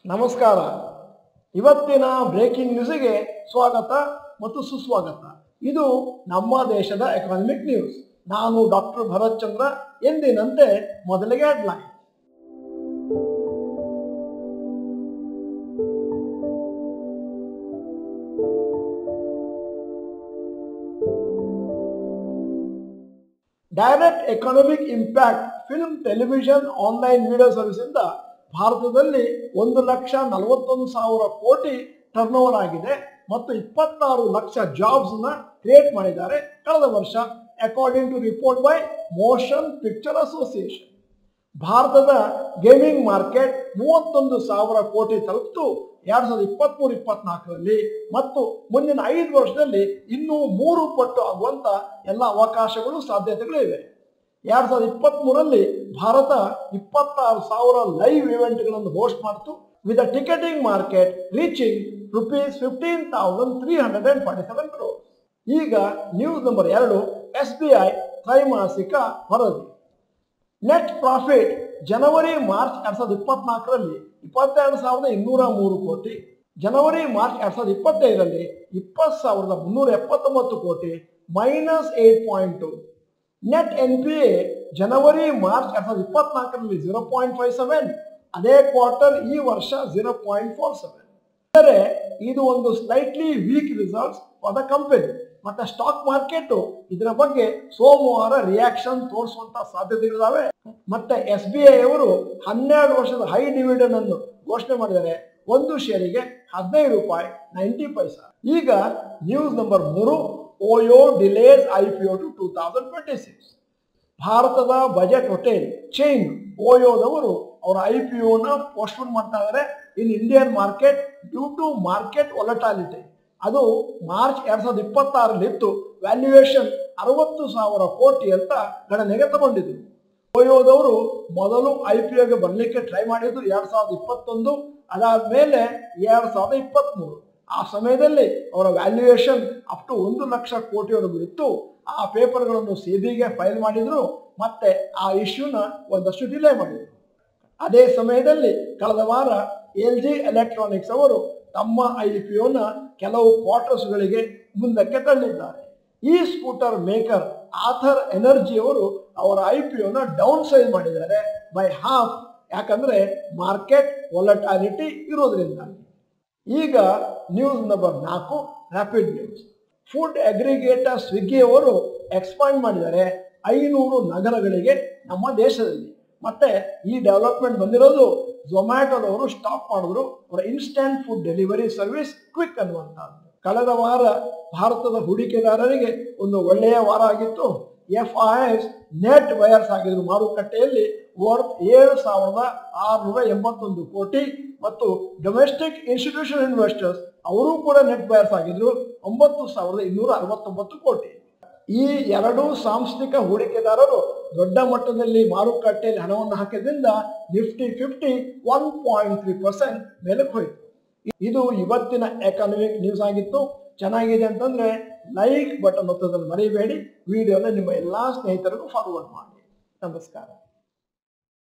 ನಮಸ್ಕಾರ. ಇವತ್ತಿನ ಬ್ರೇಕಿಂಗ್ ನ್ಯೂಸ್ಗೆ ಸ್ವಾಗತ ಮತ್ತು ಸುಸ್ವಾಗತ. ಇದು ನಮ್ಮ ದೇಶದ ಎಕನಾಮಿಕ್ ನ್ಯೂಸ್. ನಾನು ಡಾಕ್ಟರ್ ಭರತ್ ಚಂದ್ರ. ಎಂದಿನಂತೆ ಮೊದಲಿಗೆ headline. Direct economic impact film, television, online video service ಇಂದ ಭಾರತದಲ್ಲಿ 1,41,000 ಕೋಟಿ ಟರ್ನ್ ಓವರ್ ಆಗಿದೆ ಮತ್ತು 26 ಲಕ್ಷ ಜಾಬ್ಸ್ ನ ಕ್ರಿಯೇಟ್ ಮಾಡಿದ್ದಾರೆ ಕಳೆದ ವರ್ಷ, according to report by motion picture association. ಭಾರತದ ಗೇಮಿಂಗ್ ಮಾರ್ಕೆಟ್ 31,000 ಕೋಟಿ ತಲುಪಿತು 2023-24ರಲ್ಲಿ ಮತ್ತು ಮುಂದಿನ 5 ವರ್ಷದಲ್ಲಿ ಇನ್ನೂ 3 ಪಟ್ಟು ಆಗುವಂತ ಎಲ್ಲ ಅವಕಾಶಗಳು, ಸಾಧ್ಯತೆಗಳಿವೆ. 2023ರಲ್ಲಿ ಭಾರತ 26,000 ಲೈವ್ ಇವೆಂಟ್ಗಳನ್ನು ಹೋಸ್ಟ್ ಮಾಡಿತು, with a ticketing market reaching ₹15,347 crores. ಈಗ ನ್ಯೂಸ್ ನಂಬರ್ 2, SBI ತ್ರೈಮಾಸಿಕ ವರದಿ. ನೆಟ್ ಪ್ರಾಫಿಟ್ ಜನವರಿ-ಮಾರ್ಚ್ 2024ರಲ್ಲಿ 22,203 ಕೋಟಿ, ಜನವರಿ-ಮಾರ್ಚ್ 2025ರಲ್ಲಿ 20,379 ಕೋಟಿ, -8.2. ನೆಟ್ NPA ಜನವರಿ-ಮಾರ್ಚ್ 2024ರಲ್ಲಿ 0.57, ಅದೇ ಕ್ವಾರ್ಟರ್ ಈ ವರ್ಷ 0.47. ಅಂದರೆ ಇದು ಒಂದು slightly weak results for the company. ಮತ್ತೆ ಸ್ಟಾಕ್ ಮಾರ್ಕೆಟ್ ಇದರ ಬಗ್ಗೆ ಸೋಮವಾರ ರಿಯಾಕ್ಷನ್ ತೋರಿಸುವಂತ ಸಾಧ್ಯತೆಗಳಿದಾವೆ. ಮತ್ತೆ SBI ಅವರು 12 ವರ್ಷದ ಹೈ ಡಿವಿಡೆಂಡ್ ಅನ್ನು ಘೋಷಣೆ ಮಾಡಿದ್ದಾರೆ. ಒಂದು ಶೇರಿಗೆ ₹15.90. ಈಗ news number 3, OYO delays IPO to 2026. ಭಾರತದ ಬಜೆಟ್ ಹೋಟೆಲ್ ಚೈನ್ ಓಯೋದವರು ಅವರ IPO ನ ಪೋಸ್ಟ್ಪೋನ್ ಮಾಡ್ತಾ ಇದ್ದಾರೆ in Indian market due to market volatility. ಅದು ಮಾರ್ಚ್ 2026ರಲ್ಲಿ ಇತ್ತು. ವ್ಯಾಲ್ಯೂಯೇಷನ್ 60,000 ಕೋಟಿ ಅಂತ ಗಣನೆಗೆ ತಗೊಂಡಿದ್ರು. ಓಯೋದವರು ಮೊದಲು IPOಗೆ ಬರಲಿಕ್ಕೆ ಟ್ರೈ ಮಾಡಿದ್ರು 2021, ಅದಾದ್ಮೇಲೆ 2023. ಆ ಸಮಯದಲ್ಲಿ ಅವರ ವ್ಯಾಲ್ಯೂಯೇಷನ್ ಅಪ್ ಟು 1 ಲಕ್ಷ ಕೋಟಿವರೆಗೂ ಇತ್ತು. ಆ ಪೇಪರ್ಗಳನ್ನು SEBIಗೆ ಫೈಲ್ ಮಾಡಿದ್ರು, ಮತ್ತೆ ಆ ಇಶ್ಯೂನ ಒಂದಷ್ಟು ಡಿಲೇ ಮಾಡಿದ್ರು. ಅದೇ ಸಮಯದಲ್ಲಿ ಕಳೆದ ವಾರ LG ಎಲೆಕ್ಟ್ರಾನಿಕ್ಸ್ ಅವರು ತಮ್ಮ IPOನ ಕೆಲವು ಕ್ವಾರ್ಟರ್ಸ್ಗಳಿಗೆ ಮುಂದಕ್ಕೆ ತಳ್ಳಿದ್ದಾರೆ. ಈ ಸ್ಕೂಟರ್ ಮೇಕರ್ ಆಥರ್ ಎನರ್ಜಿ ಅವರು ಅವರ IPOನ ಡೌನ್ ಸೈಜ್ ಮಾಡಿದ್ದಾರೆ ಬೈ ಹಾಫ್, ಯಾಕಂದ್ರೆ ಮಾರ್ಕೆಟ್ ವೊಲಟಾಲಿಟಿ ಇರೋದ್ರಿಂದ. ಈಗ news number 4, rapid news. Food aggregator Swiggy ಅವರು ಎಕ್ಸ್ಪಾಂಡ್ ಮಾಡಿದ್ದಾರೆ 500 ನಗರಗಳಿಗೆ ನಮ್ಮ ದೇಶದಲ್ಲಿ. ಮತ್ತೆ ಈ ಡೆವಲಪ್ಮೆಂಟ್ ಬಂದಿರೋದು ಝೊಮ್ಯಾಟೋದವರು ಸ್ಟಾಪ್ ಮಾಡಿದ್ರು ಅವರ instant food delivery service quick ಅನ್ನುವಂಥದ್ದು. ಕಳೆದ ವಾರ ಭಾರತದ ಹೂಡಿಕೆದಾರರಿಗೆ ಒಂದು ಒಳ್ಳೆಯ ವಾರ ಆಗಿತ್ತು. FIIs ನೆಟ್ ಬಯರ್ಸ್ ಆಗಿದ್ರು ಮಾರುಕಟ್ಟೆಯಲ್ಲಿ ವರ್ತ್ 7,681 ಕೋಟಿ ಮತ್ತು ಡೊಮೆಸ್ಟಿಕ್ ಇನ್ಸ್ಟಿಟ್ಯೂಷನ್ ಇನ್ವೆಸ್ಟರ್ಸ್ ಅವರು ಕೂಡ ನೆಟ್ ಬಯರ್ಸ್ ಆಗಿದ್ರು 9,269 ಕೋಟಿ. ಈ ಎರಡು ಸಾಂಸ್ಥಿಕ ಹೂಡಿಕೆದಾರರು ದೊಡ್ಡ ಮಟ್ಟದಲ್ಲಿ ಮಾರುಕಟ್ಟೆಯಲ್ಲಿ ಹಣವನ್ನು ಹಾಕಿದ್ರಿಂದ ನಿಫ್ಟಿ 50 1.3% ಮೇಲಕ್ಕೆ ಹೋಯಿತು. ಇದು ಇವತ್ತಿನ ಎಕನಾಮಿಕ್ ನ್ಯೂಸ್ ಆಗಿತ್ತು. ಚೆನ್ನಾಗಿದೆ ಅಂತಂದ್ರೆ ಲೈಕ್ ಬಟನ್ ಒತ್ತೋದನ್ನು ಮರಿಬೇಡಿ. ವಿಡಿಯೋನ ನಿಮ್ಮ ಎಲ್ಲಾ ಸ್ನೇಹಿತರಿಗೂ ಫಾರ್ವರ್ಡ್ ಮಾಡಿ. ನಮಸ್ಕಾರ.